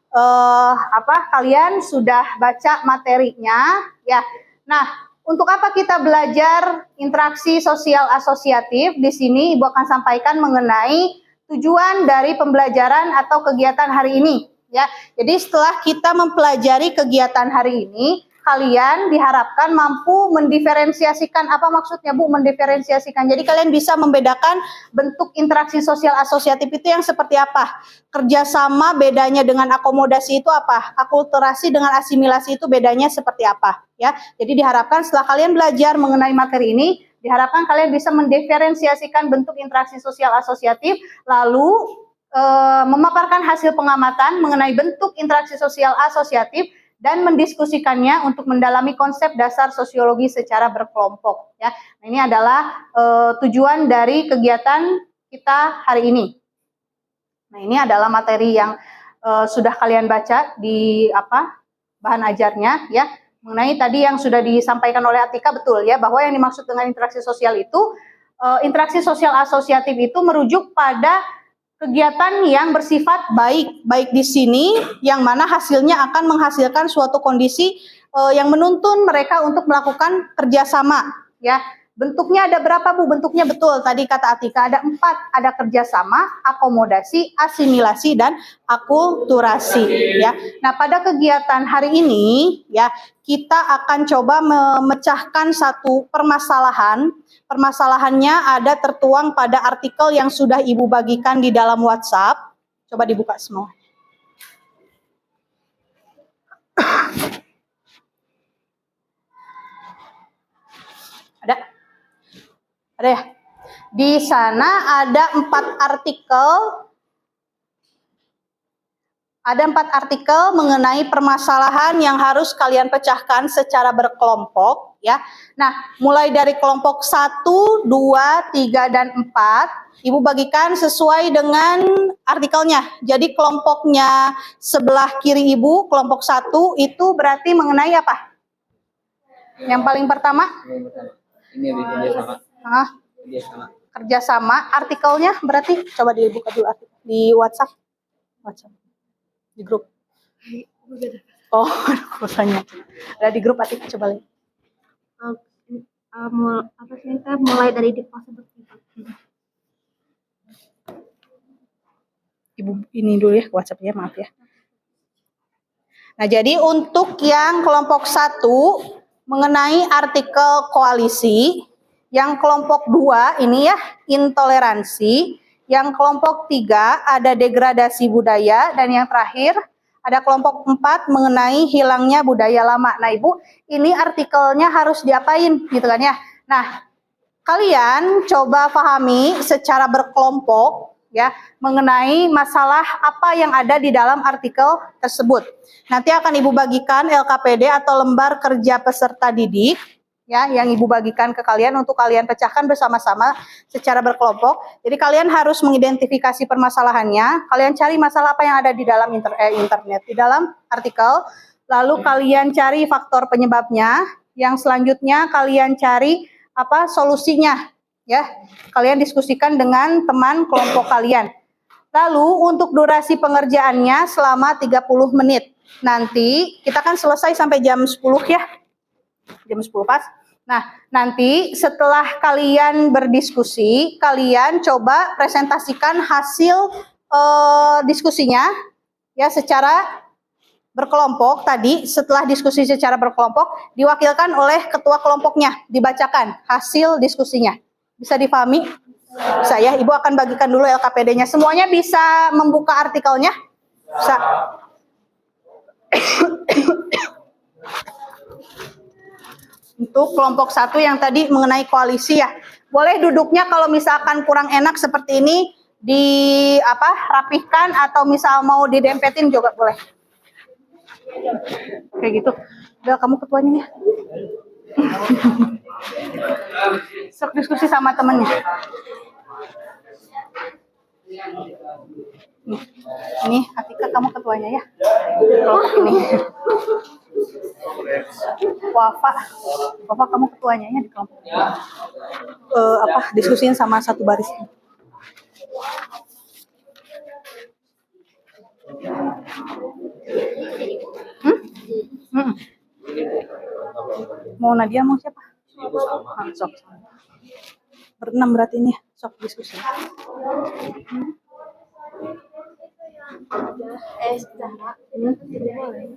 kalian sudah baca materinya, ya. Nah, untuk apa kita belajar interaksi sosial asosiatif? Di sini Ibu akan sampaikan mengenai tujuan dari pembelajaran atau kegiatan hari ini, ya. Jadi setelah kita mempelajari kegiatan hari ini, kalian diharapkan mampu mendiferensiasikan. Apa maksudnya Bu mendiferensiasikan? Jadi kalian bisa membedakan bentuk interaksi sosial asosiatif itu yang seperti apa. Kerjasama bedanya dengan akomodasi itu apa? Akulturasi dengan asimilasi itu bedanya seperti apa? Ya, jadi diharapkan setelah kalian belajar mengenai materi ini, diharapkan kalian bisa mendiferensiasikan bentuk interaksi sosial asosiatif, lalu memaparkan hasil pengamatan mengenai bentuk interaksi sosial asosiatif dan mendiskusikannya untuk mendalami konsep dasar sosiologi secara berkelompok. Ya, nah, ini adalah tujuan dari kegiatan kita hari ini. Nah, ini adalah materi yang sudah kalian baca di bahan ajarnya, ya, mengenai tadi yang sudah disampaikan oleh Atika, betul ya, bahwa yang dimaksud dengan interaksi sosial itu interaksi sosial asosiatif itu merujuk pada kegiatan yang bersifat baik di sini, yang mana hasilnya akan menghasilkan suatu kondisi yang menuntun mereka untuk melakukan kerjasama. Ya, bentuknya ada berapa Bu? Bentuknya betul tadi kata Atika ada 4, ada kerjasama, akomodasi, asimilasi, dan akulturasi. Ya, nah pada kegiatan hari ini ya kita akan coba memecahkan satu permasalahan. Permasalahannya ada tertuang pada artikel yang sudah Ibu bagikan di dalam WhatsApp. Coba dibuka semua. Ada? Ada ya? Di sana ada 4 artikel. Ada 4 artikel mengenai permasalahan yang harus kalian pecahkan secara berkelompok, ya. Nah, mulai dari kelompok 1, 2, 3, dan 4, Ibu bagikan sesuai dengan artikelnya. Jadi kelompoknya sebelah kiri Ibu, kelompok 1 itu berarti mengenai apa? Yang paling pertama? Ini kerjasama. Kerjasama. Artikelnya berarti coba dibuka dulu di WhatsApp. Di grup. Oh, rasanya. Ada di grup Atik, coba lihat. Mulai dari di fase bertiga. Ibu ini dulu ya WhatsApp-nya, maaf ya. Nah, jadi untuk yang kelompok 1 mengenai artikel koalisi, yang kelompok 2 ini ya intoleransi, yang kelompok 3 ada degradasi budaya, dan yang terakhir ada kelompok 4 mengenai hilangnya budaya lama. Nah, Ibu, ini artikelnya harus diapain gitu kan ya. Nah, kalian coba pahami secara berkelompok ya mengenai masalah apa yang ada di dalam artikel tersebut. Nanti akan Ibu bagikan LKPD atau lembar kerja peserta didik ya yang Ibu bagikan ke kalian untuk kalian pecahkan bersama-sama secara berkelompok. Jadi kalian harus mengidentifikasi permasalahannya, kalian cari masalah apa yang ada di dalam internet, di dalam artikel, lalu kalian cari faktor penyebabnya, yang selanjutnya kalian cari apa solusinya ya. Kalian diskusikan dengan teman kelompok kalian. Lalu untuk durasi pengerjaannya selama 30 menit. Nanti kita kan selesai sampai jam 10 ya. Jam 10 pas. Nah, nanti setelah kalian berdiskusi, kalian coba presentasikan hasil diskusinya ya secara berkelompok. Tadi setelah diskusi secara berkelompok diwakilkan oleh ketua kelompoknya, dibacakan hasil diskusinya. Bisa dipahami? Bisa ya. Ibu akan bagikan dulu LKPD-nya. Semuanya bisa membuka artikelnya? Bisa. Untuk kelompok 1 yang tadi mengenai koalisi ya. Boleh duduknya kalau misalkan kurang enak seperti ini rapihkan atau misal mau didempetin juga boleh. Kayak gitu. Udah kamu ketuanya ya. Sok diskusi sama temennya. Ini Atika kamu ketuanya ya. Kelompok ini. Wafa kamu ketuanya ya di kelompok. Diskusiin sama satu baris. Mau Nadia mau siapa? Sok. Berenam berarti ini, sok diskusi.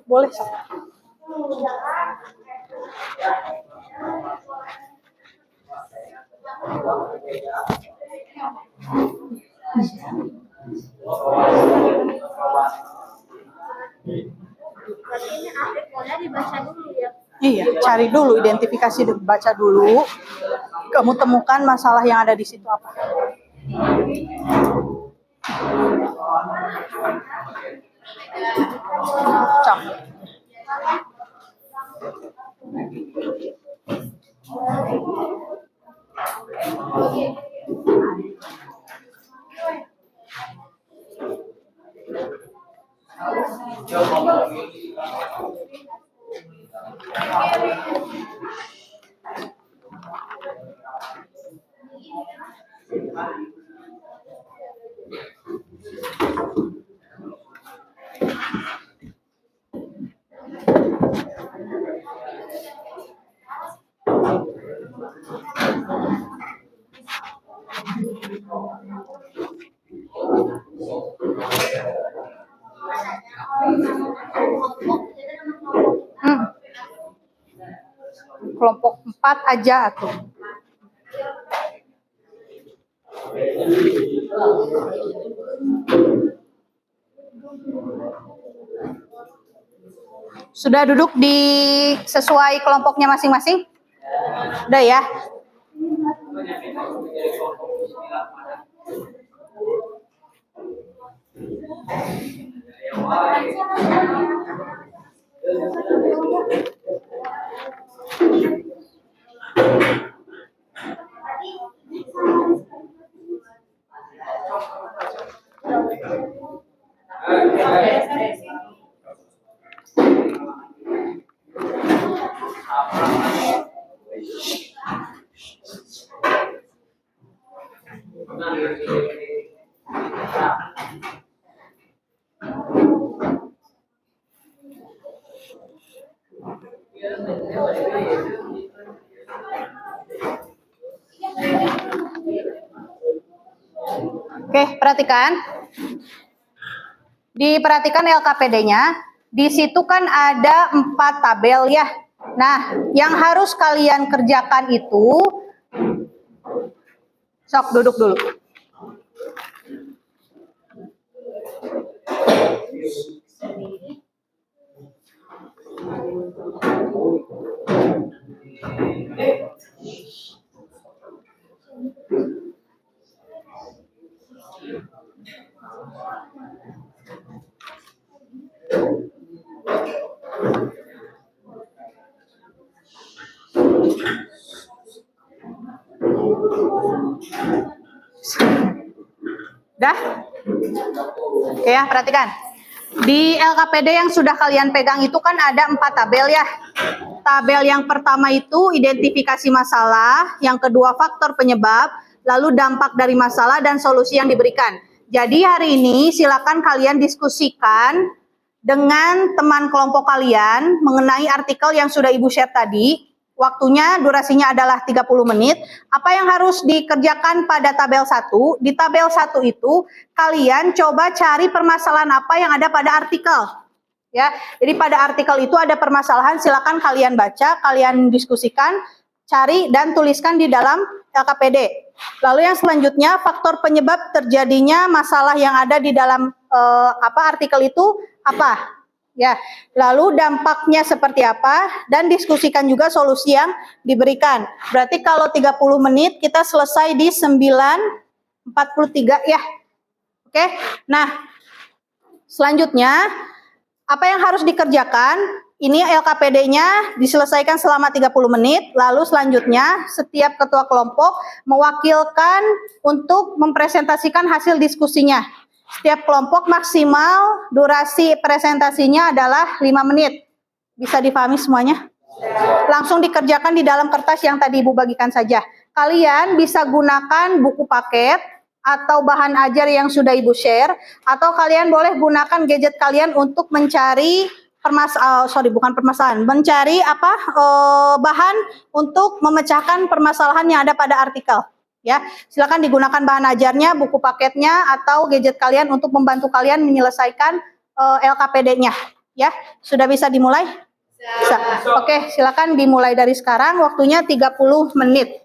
Boleh sok. Iya, cari dulu, identifikasi, baca dulu. Kamu temukan masalah yang ada di situ apa. Cok. Kelompok 4 aja tuh. Sudah duduk di sesuai kelompoknya masing-masing? Udah ya? Oke, perhatikan. Diperhatikan LKPD-nya. Di situ kan ada 4 tabel ya. Nah, yang harus kalian kerjakan itu, sok duduk dulu. Dah? Oke ya, perhatikan. Di LKPD yang sudah kalian pegang itu kan ada 4 tabel ya. Tabel yang pertama itu identifikasi masalah, yang kedua faktor penyebab, lalu dampak dari masalah dan solusi yang diberikan. Jadi hari ini silakan kalian diskusikan dengan teman kelompok kalian mengenai artikel yang sudah Ibu share tadi. Waktunya, durasinya adalah 30 menit. Apa yang harus dikerjakan pada tabel 1? Di tabel 1 itu, kalian coba cari permasalahan apa yang ada pada artikel. Ya, jadi pada artikel itu ada permasalahan, silakan kalian baca, kalian diskusikan, cari dan tuliskan di dalam LKPD. Lalu yang selanjutnya, faktor penyebab terjadinya masalah yang ada di dalam artikel itu apa? Ya, lalu dampaknya seperti apa dan diskusikan juga solusi yang diberikan. Berarti kalau 30 menit kita selesai di 9:43 ya. Oke. Nah, selanjutnya apa yang harus dikerjakan? Ini LKPD-nya diselesaikan selama 30 menit. Lalu selanjutnya setiap ketua kelompok mewakilkan untuk mempresentasikan hasil diskusinya. Setiap kelompok maksimal durasi presentasinya adalah 5 menit. Bisa dipahami semuanya? Langsung dikerjakan di dalam kertas yang tadi Ibu bagikan saja. Kalian bisa gunakan buku paket atau bahan ajar yang sudah Ibu share, atau kalian boleh gunakan gadget kalian untuk mencari mencari bahan untuk memecahkan permasalahan yang ada pada artikel. Ya, silakan digunakan bahan ajarnya, buku paketnya, atau gadget kalian untuk membantu kalian menyelesaikan LKPD-nya. Ya, sudah bisa dimulai? Bisa. Oke, silakan dimulai dari sekarang. Waktunya 30 menit.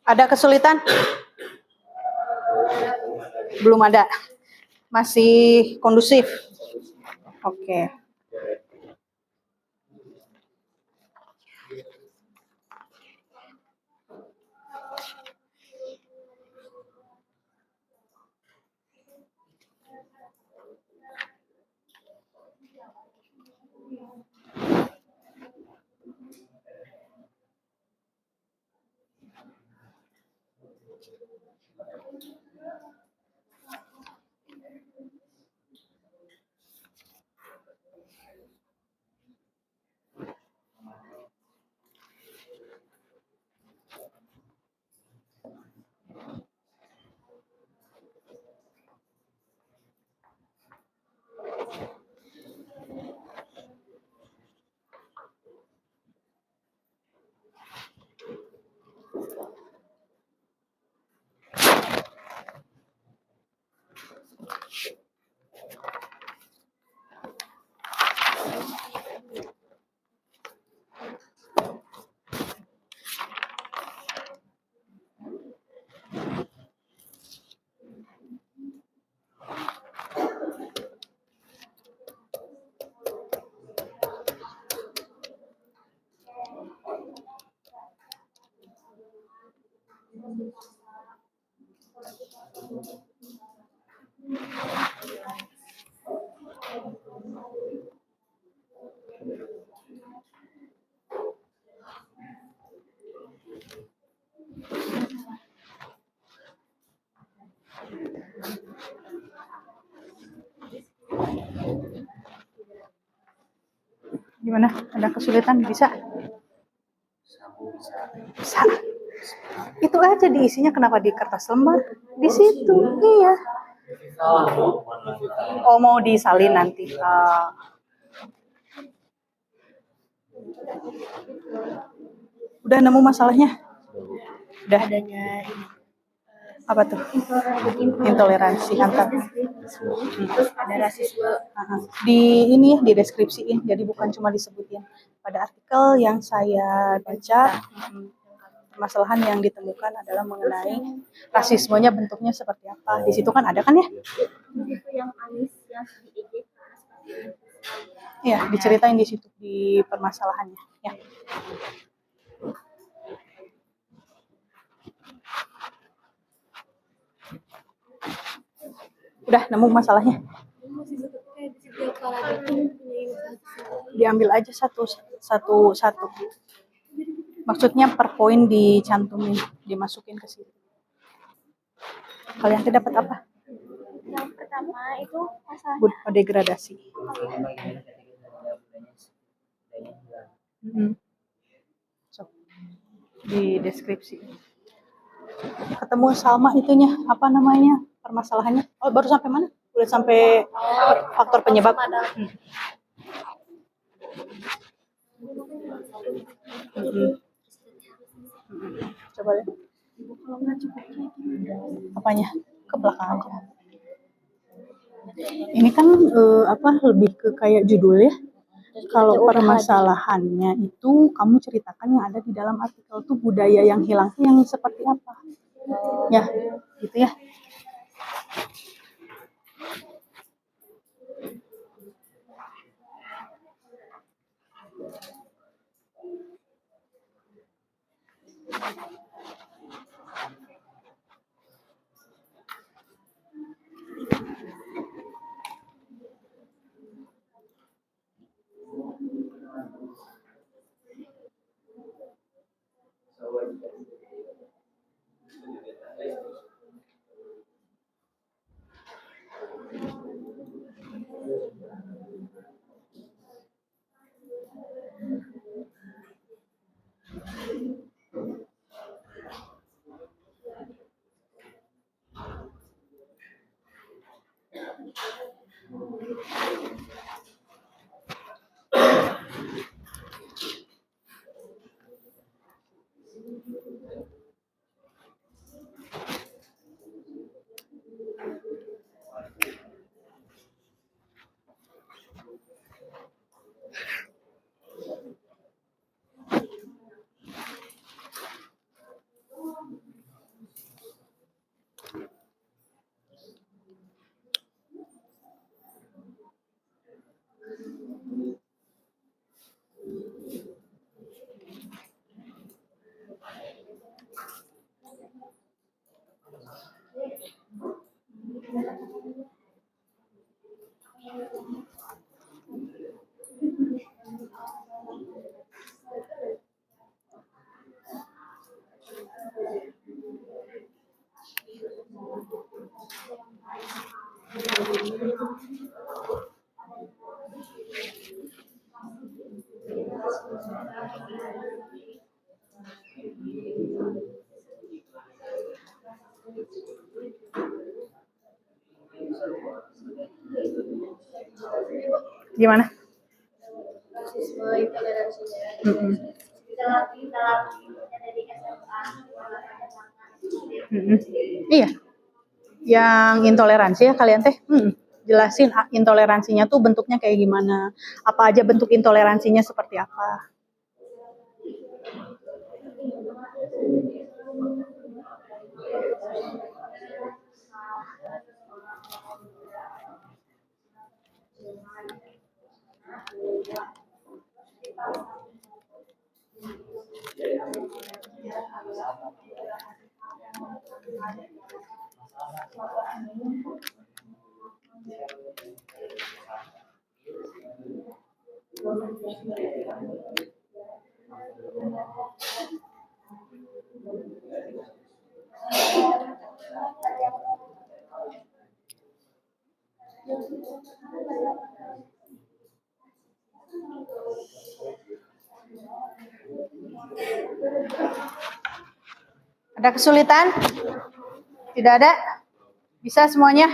Ada kesulitan? Belum ada. Masih kondusif. Oke. Gimana? Ada kesulitan? Bisa? Bisa. Itu aja diisinya, kenapa di kertas lembar? Di situ, iya. Oh, mau disalin nanti. Udah nemu masalahnya? Udah. Adanya Apa tuh? Intoleransi antar. terus ada rasisme. Di ini ya, di deskripsiin, jadi bukan cuma disebutin. Pada artikel yang saya baca, permasalahan yang ditemukan adalah mengenai rasismenya bentuknya seperti apa. Di situ kan ada kan ya? Itu yang Anis yang di IG. Iya, diceritain di situ di permasalahannya. Ya. Udah nemu masalahnya? Diambil aja satu. Maksudnya per poin dicantumin, dimasukin ke situ. Kalian tuh dapat apa? Yang pertama itu masalah Degradasi. So, di deskripsi. Ketemu Salma itunya, apa namanya, permasalahannya? Oh, baru sampai mana? Udah sampai faktor penyebab. Coba lihat. Apanya? Ke belakang aja. Ini kan lebih ke kayak judul ya. Kalau permasalahannya itu kamu ceritakan yang ada di dalam artikel tuh, budaya yang hilang tuh yang seperti apa? Ya, gitu ya. Gimana? rasisme intoleransinya. Dari SMA. Iya. Yang intoleransi ya kalian teh. Jelasin intoleransinya tuh bentuknya kayak gimana. Apa aja bentuk intoleransinya seperti apa. Ada kesulitan? Tidak ada? Bisa semuanya?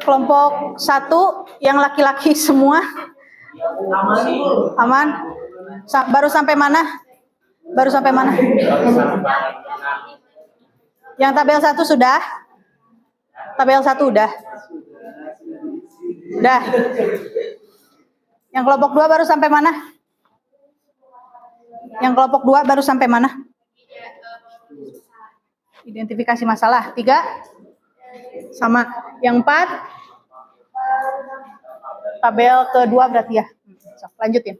Kelompok 1 yang laki-laki semua. Aman? Baru sampai mana? Baru sampai mana? Yang tabel 1 sudah? Tabel 1 udah? Udah. Yang kelompok 2 baru sampai mana? Yang kelompok 2 baru sampai mana? Identifikasi masalah. 3? Sama. Yang 4? Tabel kedua berarti ya. So, lanjutin.